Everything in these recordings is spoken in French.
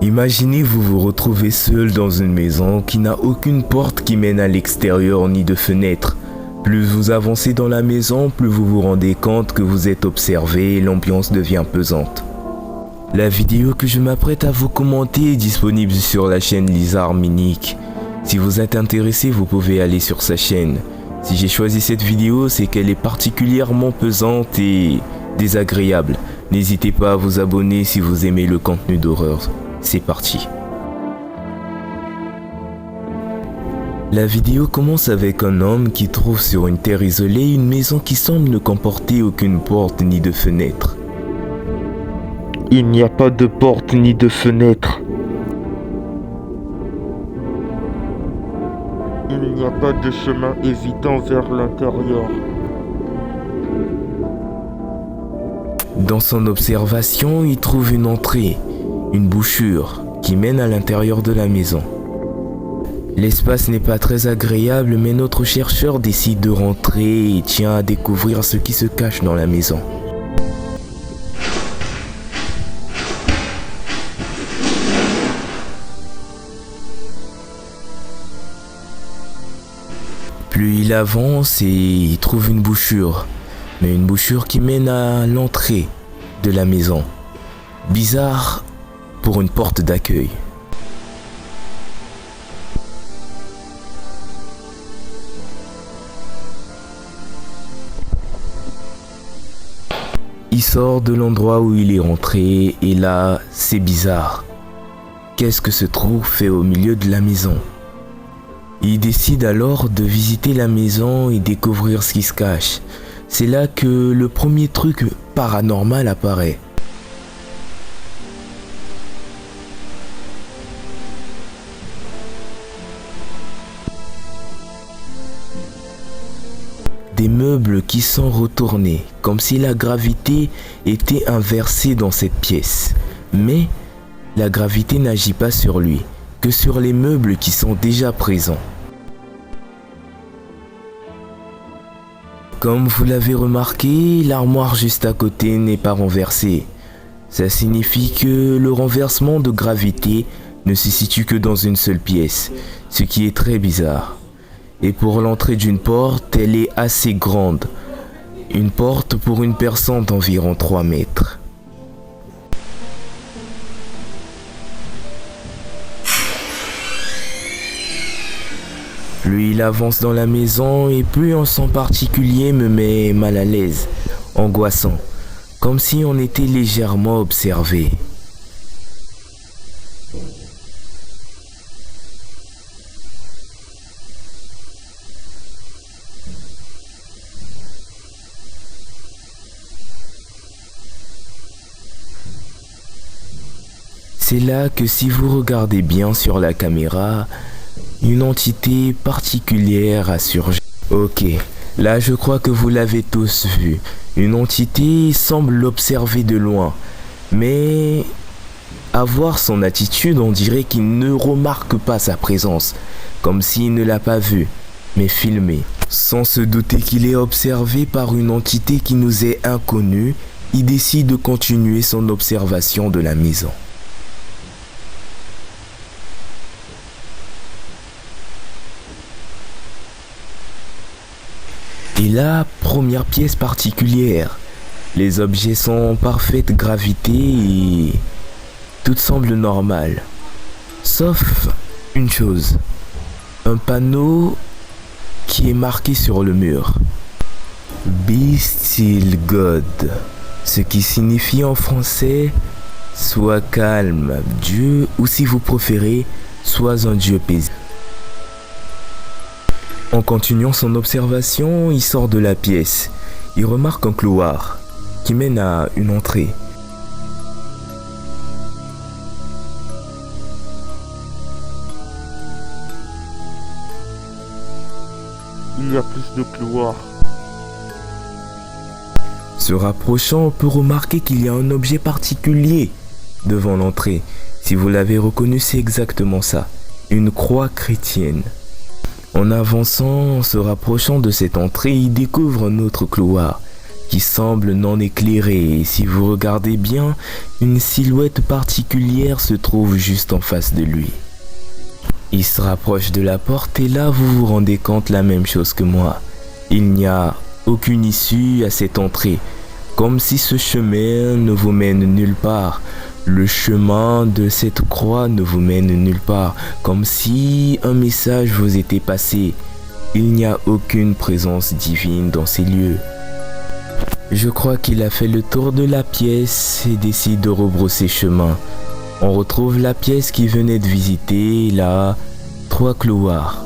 Imaginez vous retrouvez seul dans une maison qui n'a aucune porte qui mène à l'extérieur ni de fenêtre. Plus vous avancez dans la maison, plus vous vous rendez compte que vous êtes observé et l'ambiance devient pesante. La vidéo que je m'apprête à vous commenter est disponible sur la chaîne Lizard Minique. Si vous êtes intéressé, vous pouvez aller sur sa chaîne. Si j'ai choisi cette vidéo, c'est qu'elle est particulièrement pesante et désagréable. N'hésitez pas à vous abonner si vous aimez le contenu d'horreur. C'est parti. La vidéo commence avec un homme qui trouve sur une terre isolée une maison qui semble ne comporter aucune porte ni de fenêtre. Il n'y a pas de porte ni de fenêtre. Il n'y a pas de chemin évitant vers l'intérieur. Dans son observation, il trouve une entrée, une bouchure qui mène à l'intérieur de la maison. L'espace n'est pas très agréable, mais notre chercheur décide de rentrer et tient à découvrir ce qui se cache dans la maison. Plus il avance et il trouve une bouchure, mais une bouchure qui mène à l'entrée de la maison. Bizarre pour une porte d'accueil. Il sort de l'endroit où il est rentré et là, c'est bizarre. Qu'est-ce que ce trou fait au milieu de la maison? Il décide alors de visiter la maison et découvrir ce qui se cache. C'est là que le premier truc paranormal apparaît. Des meubles qui sont retournés, comme si la gravité était inversée dans cette pièce. Mais la gravité n'agit pas sur lui, que sur les meubles qui sont déjà présents. Comme vous l'avez remarqué, l'armoire juste à côté n'est pas renversée. Ça signifie que le renversement de gravité ne se situe que dans une seule pièce, ce qui est très bizarre. Et pour l'entrée d'une porte, elle est assez grande. Une porte pour une personne d'environ 3 mètres. Plus il avance dans la maison et plus un son particulier me met mal à l'aise, angoissant, comme si on était légèrement observé. C'est là que si vous regardez bien sur la caméra, une entité particulière a surgi. Ok, là je crois que vous l'avez tous vu. Une entité semble l'observer de loin, mais à voir son attitude, on dirait qu'il ne remarque pas sa présence, comme s'il ne l'a pas vu, mais filmé. Sans se douter qu'il est observé par une entité qui nous est inconnue, il décide de continuer son observation de la maison. Et là, première pièce particulière. Les objets sont en parfaite gravité et tout semble normal. Sauf une chose. Un panneau qui est marqué sur le mur. Be still God. Ce qui signifie en français sois calme, Dieu, ou si vous préférez, sois un Dieu paisible. En continuant son observation, il sort de la pièce. Il remarque un couloir qui mène à une entrée. Il y a plus de couloirs. Se rapprochant, on peut remarquer qu'il y a un objet particulier devant l'entrée. Si vous l'avez reconnu, c'est exactement ça. Une croix chrétienne. En avançant, en se rapprochant de cette entrée, il découvre un autre couloir. qui semble non éclairé, et si vous regardez bien, une silhouette particulière se trouve juste en face de lui. Il se rapproche de la porte et là vous vous rendez compte la même chose que moi. Il n'y a aucune issue à cette entrée, comme si ce chemin ne vous mène nulle part. Le chemin de cette croix ne vous mène nulle part, comme si un message vous était passé. Il n'y a aucune présence divine dans ces lieux. Je crois qu'il a fait le tour de la pièce et décide de rebrousser chemin. On retrouve la pièce qu'il venait de visiter, là, 3 couloirs.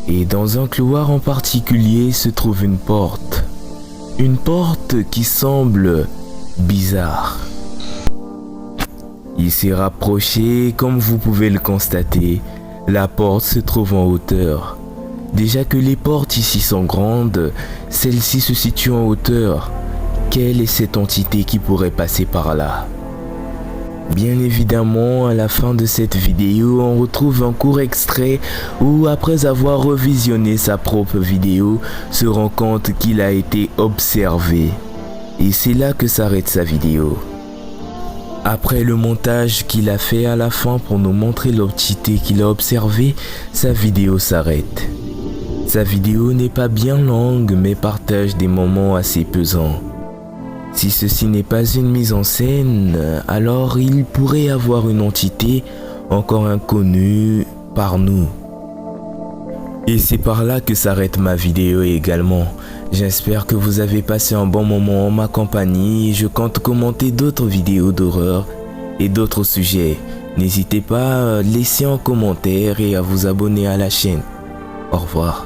Et dans un couloir en particulier se trouve une porte. Une porte qui semble bizarre. Il s'est rapproché, comme vous pouvez le constater. La porte se trouve en hauteur. Déjà que les portes ici sont grandes, celle-ci se situe en hauteur. Quelle est cette entité qui pourrait passer par là? Bien évidemment, à la fin de cette vidéo, on retrouve un court extrait où, après avoir revisionné sa propre vidéo, se rend compte qu'il a été observé. Et c'est là que s'arrête sa vidéo. Après le montage qu'il a fait à la fin pour nous montrer l'entité qu'il a observée, sa vidéo s'arrête. Sa vidéo n'est pas bien longue mais partage des moments assez pesants. Si ceci n'est pas une mise en scène, alors il pourrait y avoir une entité encore inconnue par nous. Et c'est par là que s'arrête ma vidéo également. J'espère que vous avez passé un bon moment en ma compagnie et je compte commenter d'autres vidéos d'horreur et d'autres sujets. N'hésitez pas à laisser un commentaire et à vous abonner à la chaîne. Au revoir.